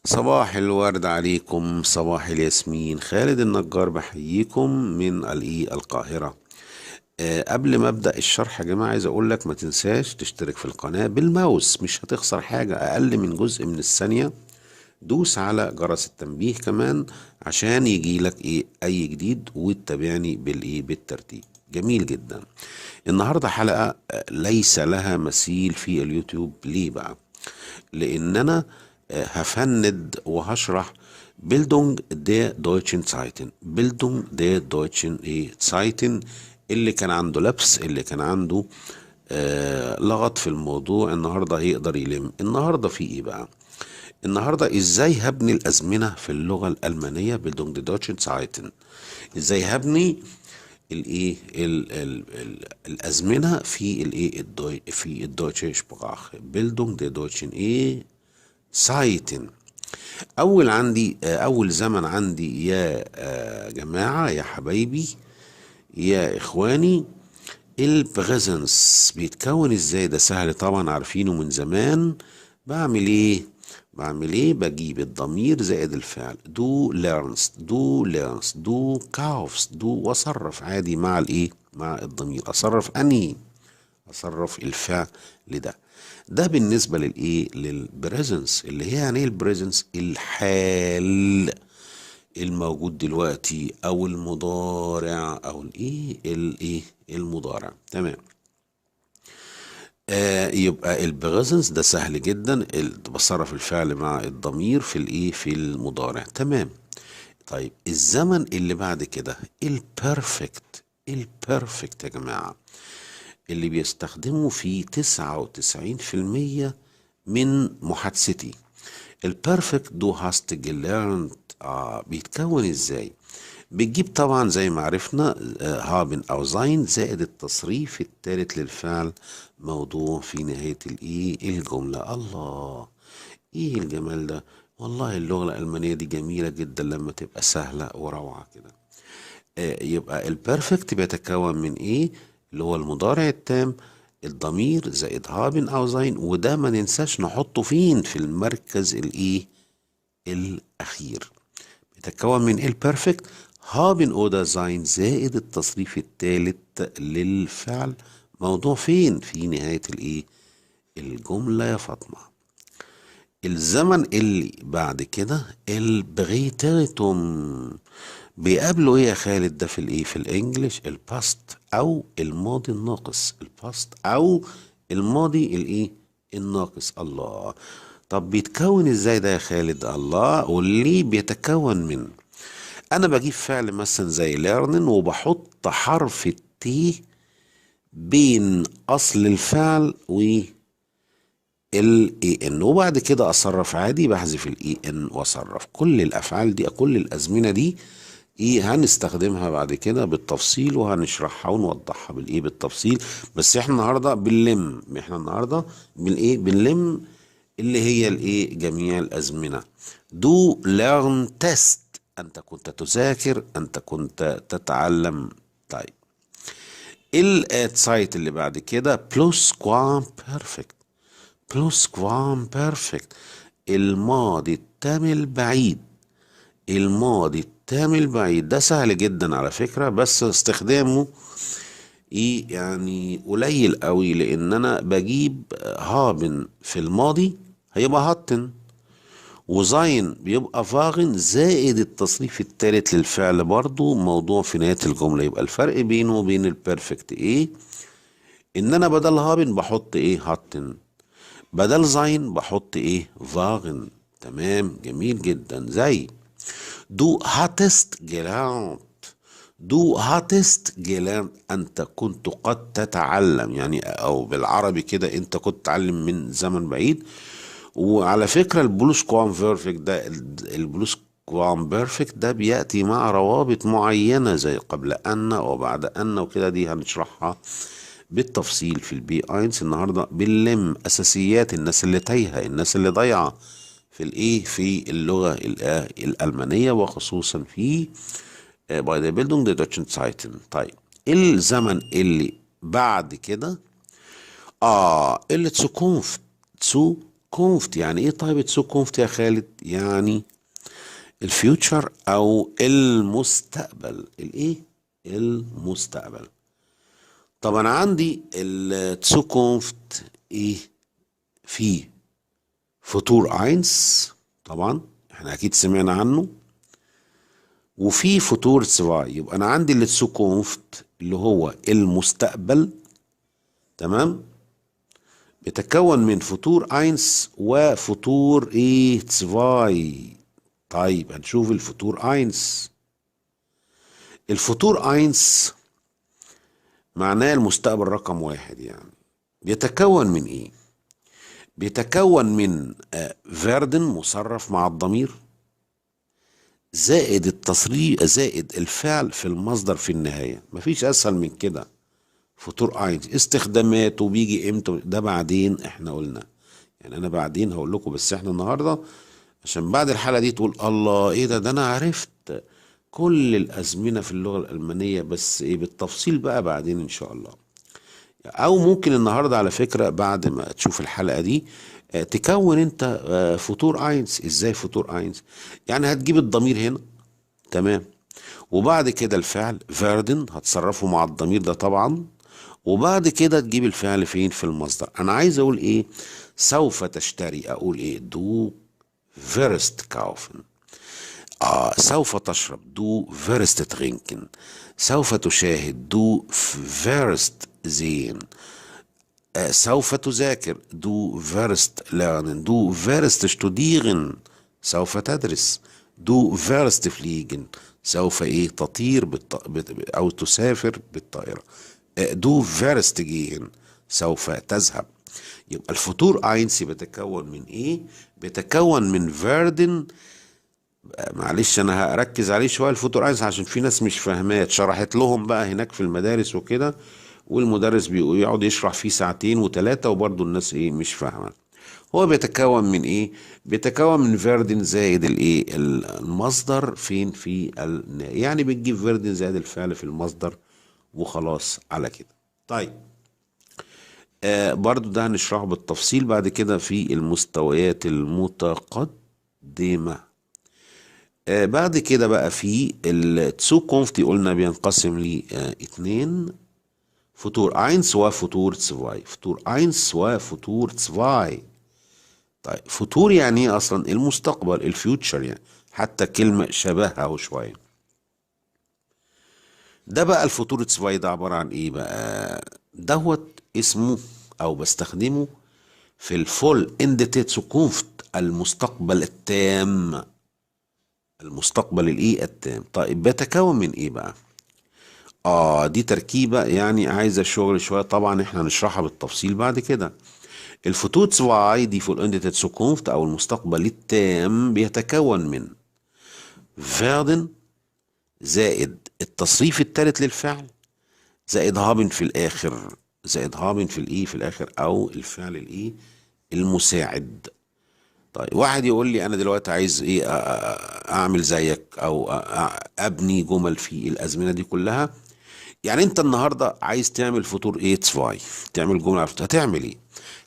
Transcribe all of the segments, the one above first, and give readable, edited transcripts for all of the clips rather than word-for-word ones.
صباح الورد عليكم، صباح الياسمين. خالد النجار بحييكم من القاهرة. قبل ما أبدأ الشرح يا جماعة عايز أقول لك ما تنساش تشترك في القناة بالماوس، مش هتخسر حاجة، أقل من جزء من الثانية. دوس على جرس التنبيه كمان عشان يجي لك أي جديد، وتتابعني بالترتيب. جميل جدا. النهاردة حلقة ليس لها مثيل في اليوتيوب. ليه بقى؟ لان انا هفند وهشرح بيلدونج دي دويتشن سايتن. بيلدونج دي دويتشن سايتن اللي كان عنده لبس، اللي كان عنده لغط في الموضوع، النهارده هيقدر يلم. النهارده في ايه بقى؟ النهارده ازاي هبني الازمنه في اللغه الالمانيه بيلدونج دي دويتشن سايتن. ازاي هبني الازمنه في في الدويتشه شبراخ. بيلدونج دي دويتشن سايتن. اول زمن عندي يا جماعة، يا حبايبي، يا اخواني، البريزنس بيتكون ازاي؟ ده سهل طبعا، عارفينه من زمان. بعمل ايه بجيب الضمير زائد الفعل. دو كاوفز دو، واصرف عادي مع مع الضمير. اصرف الفعل لده. ده بالنسبه للبريزنس، اللي هي يعني ايه البريزنس؟ الحال الموجود دلوقتي، او المضارع، او المضارع. تمام. يبقى البريزنس ده سهل جدا، بصرف الفعل مع الضمير في في المضارع. تمام. طيب الزمن اللي بعد كده البرفكت. البرفكت يا جماعه اللي بيستخدموا فيه 99% من محادثتي. البرفكت دو هاست جيليرنت. بيتكون ازاي؟ بتجيب طبعا زي ما عرفنا هابن او زين زائد التصريف الثالث للفعل موضوع في نهاية الجملة. الله، ايه الجمال ده! والله اللغة الألمانية دي جميلة جدا لما تبقى سهلة وروعة كده. يبقى البرفكت بيتكون من ايه؟ اللي هو المضارع التام، الضمير زائد هابن او زين، وده ما ننساش نحطه فين؟ في المركز الاخير. بيتكون من البرفكت، هابن اودا زين زائد التصريف الثالث للفعل موضوع فين؟ في نهاية الجملة يا فاطمة. الزمن اللي بعد كده البغيترتم. بيقابله ايه يا خالد ده في في الانجليش؟ الباست او الماضي الناقص. الباست او الماضي الناقص. الله. طب بيتكون ازاي ده يا خالد؟ الله، واللي بيتكون من، انا بجيب فعل مثلا زي ليرنن وبحط حرف التي بين اصل الفعل الاي ان، وبعد كده اصرف عادي، بحذف الاي ان واصرف. كل الافعال دي، كل الازمنه دي هنستخدمها بعد كده بالتفصيل، وهنشرحها ونوضحها بالتفصيل. بس احنا النهارده بنلم، بنلم اللي هي جميع الازمنه. دو ليرن تيست. انت كنت تذاكر، انت كنت تتعلم. طيب السايت اللي بعد كده بلوس كوام بيرفكت. بلوس كوام بيرفكت، الماضي التام البعيد. الماضي التام البعيد ده سهل جدا على فكرة، بس استخدامه يعني قليل قوي، لان انا بجيب هابن في الماضي هيبقى هاتن، وزين بيبقى فاغن زائد التصريف الثالث للفعل برضو موضوع في نهاية الجملة. يبقى الفرق بينه وبين البيرفكت ان انا بدل هابن بحط هاتن، بدل زين بحط فاغن. تمام، جميل جدا. زي دو هاتست جيلانت. دو هاتست جيلانت، انت كنت قد تتعلم، يعني او بالعربي كده انت كنت تتعلم من زمن بعيد. وعلى فكرة البلوس كوام بيرفكت ده، البلوس كوام بيرفكت ده بيأتي مع روابط معينة زي قبل أن وبعد أن وكده، دي هنشرحها بالتفصيل في البي اينس. النهارده بنلم اساسيات الناس اللي تايهه، الناس اللي ضايعه في في اللغه الالمانيه، وخصوصا في باي ذا بيلدونج ذا دوتشن سايتن. طيب الزمن اللي بعد كده اللي تسو كونفت يعني ايه طيب تسو كونفت يا خالد؟ يعني الفيوتشر او المستقبل. الايه؟ المستقبل. طب انا عندي التسو كونفت ايه؟ في فطور اينس، طبعا احنا اكيد سمعنا عنه، وفي فطور سواي. يبقى انا عندي التسو كونفت اللي هو المستقبل، تمام، بيتكون من فطور اينس وفطور ايه سواي. طيب هنشوف الفطور اينس. الفطور اينس معناه المستقبل رقم واحد يعني. بيتكون من ايه؟ بيتكون من فيردن مصرف مع الضمير، زائد التصريف، زائد الفعل في المصدر في النهاية. مفيش اسهل من كده. فطور اينس استخداماته بيجي امتى ده بعدين احنا قلنا، يعني انا بعدين هقول لكم، بس احنا النهارده عشان بعد الحلقة دي تقول الله ايه ده انا عرفت كل الازمنة في اللغة الالمانية، بس ايه بالتفصيل بقى بعدين ان شاء الله. او ممكن النهاردة على فكرة بعد ما تشوف الحلقة دي تكون انت فطور اينس. ازاي فطور اينس؟ يعني هتجيب الضمير هنا، تمام، وبعد كده الفعل فيردن هتصرفه مع الضمير ده طبعا، وبعد كده تجيب الفعل فين؟ في المصدر. انا عايز اقول ايه؟ سوف تشتري، اقول ايه؟ دو فيرست كاوفن. سوف تشرب، دو فيرست ترينكن. سوف تشاهد، دو فيرست زين. سوف تذاكر، دو فيرست ليرنن. دو فيرست شتوديرن، سوف تدرس. دو فيرست فليجن، سوف ايه؟ تطير او تسافر بالطائرة. دو فيرست جيهن، سوف تذهب. يبقى الفطور اينسي بيتكون من ايه؟ بيتكون من فيردن. معلش انا هركز عليه شويه الفوتور اينس عشان في ناس مش فاهماه، شرحت لهم بقى هناك في المدارس وكده، والمدرس بيقعد يشرح فيه ساعتين وثلاثه وبرضه الناس ايه مش فاهمه. هو بيتكون من ايه؟ بيتكون من فيردن زائد الايه المصدر فين؟ في يعني بتجيب فيردن زائد الفعل في المصدر وخلاص على كده. طيب برضو ده هنشرحه بالتفصيل بعد كده في المستويات المتقدمة. بعد كده بقى في التسو كونفتي قلنا بينقسم ل اتنين: فطور اينس وفطور تسواي. فطور اينس وفطور تسواي. طيب فطور يعني ايه اصلا؟ المستقبل، الفيوتشر يعني، حتى كلمة شبهها اهو شوية. ده بقى الفطور تسواي ده عبارة عن ايه بقى؟ دوت اسمه او بستخدمه في الفول اند تسوكونفت، المستقبل التام. المستقبل الايه التام. طيب بيتكون من ايه بقى؟ دي تركيبة يعني عايزة شغل شوية، طبعا احنا هنشرحها بالتفصيل بعد كده. الفتوت واي دي فول اند تسوكونفت او المستقبل التام بيتكون من فيردن زائد التصريف الثالث للفعل زائد هابن في الاخر. زائد هابن في الايه في الاخر، او الفعل الايه المساعد. طيب واحد يقول لي انا دلوقتي عايز ايه اعمل زيك او ابني جمل في الازمنه دي كلها. يعني انت النهارده عايز تعمل فطور ايه تسواي، تعمل جمله على الفطور. هتعمل ايه؟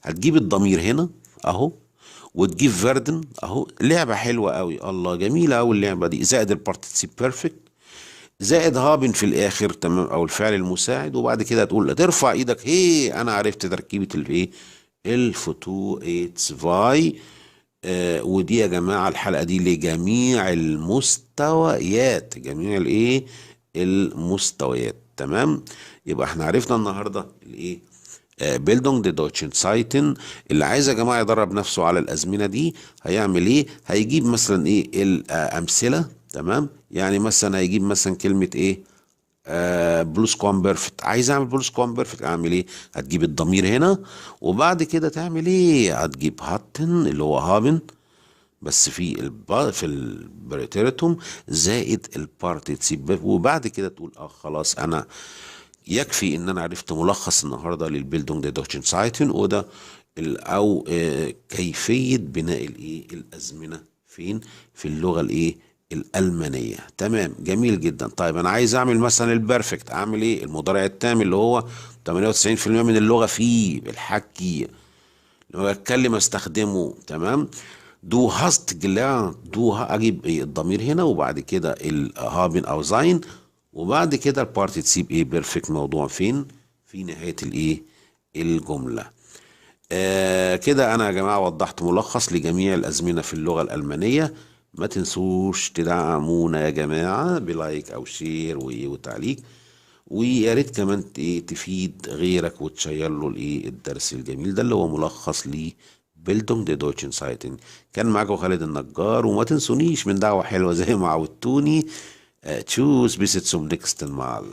هتجيب الضمير هنا اهو، وتجيب فيردن اهو. لعبه حلوه قوي، الله جميله قوي اللعبه دي، زائد البارتيسيب بيرفكت زائد هابن في الاخر، تمام، او الفعل المساعد. وبعد كده تقول ترفع ايدك، هي انا عرفت تركيبه الايه الفوتو ايتس فاي. ودي يا جماعة الحلقة دي لجميع المستويات، جميع الايه المستويات، تمام. يبقى احنا عرفنا النهاردة الايه بيلدونج دي دوتشن سايتن. اللي عايز يا جماعة يدرب نفسه على الأزمنة دي هيعمل ايه؟ هيجيب مثلا ايه الأمثلة، تمام. يعني مثلا هيجيب مثلا كلمة ايه بلوز كوان بيرفكت. عايز اعمل بلوز كوان بيرفكت، اعمل ايه؟ هتجيب الضمير هنا، وبعد كده تعمل ايه؟ هتجيب هاتن اللي هو هابن، بس في البريتيرتوم زائد البارتيسيب. وبعد كده تقول خلاص انا يكفي ان انا عرفت ملخص النهارده للبيلدونج دي دوتشن سايتن، وده او كيفيه بناء الايه الازمنه فين؟ في اللغه الايه الالمانيه. تمام، جميل جدا. طيب انا عايز اعمل مثلا البرفكت، اعمل ايه؟ المضارع التام اللي هو 98% من اللغه فيه الحكي. واتكلم استخدمه. تمام. دو هاست جلان، اجيب ايه الضمير هنا، وبعد كده الهابن او زين، وبعد كده البارتيسيب ايه بيرفكت، موضوع فين؟ في نهاية الايه، الجملة. كده انا يا جماعة وضحت ملخص لجميع الازمنة في اللغة الالمانية. ما تنسوش تدعمونا يا جماعة بلايك او شير وتعليق، ويا ريت كمان تفيد غيرك وتشير له الايه الدرس الجميل ده اللي هو ملخص ليه بيلدونج دي دوتشن سايتن. كان معاكم خالد النجار، وما تنسونيش من دعوة حلوة زي ما عودتوني. تشوز بيست سوم نيكست مال.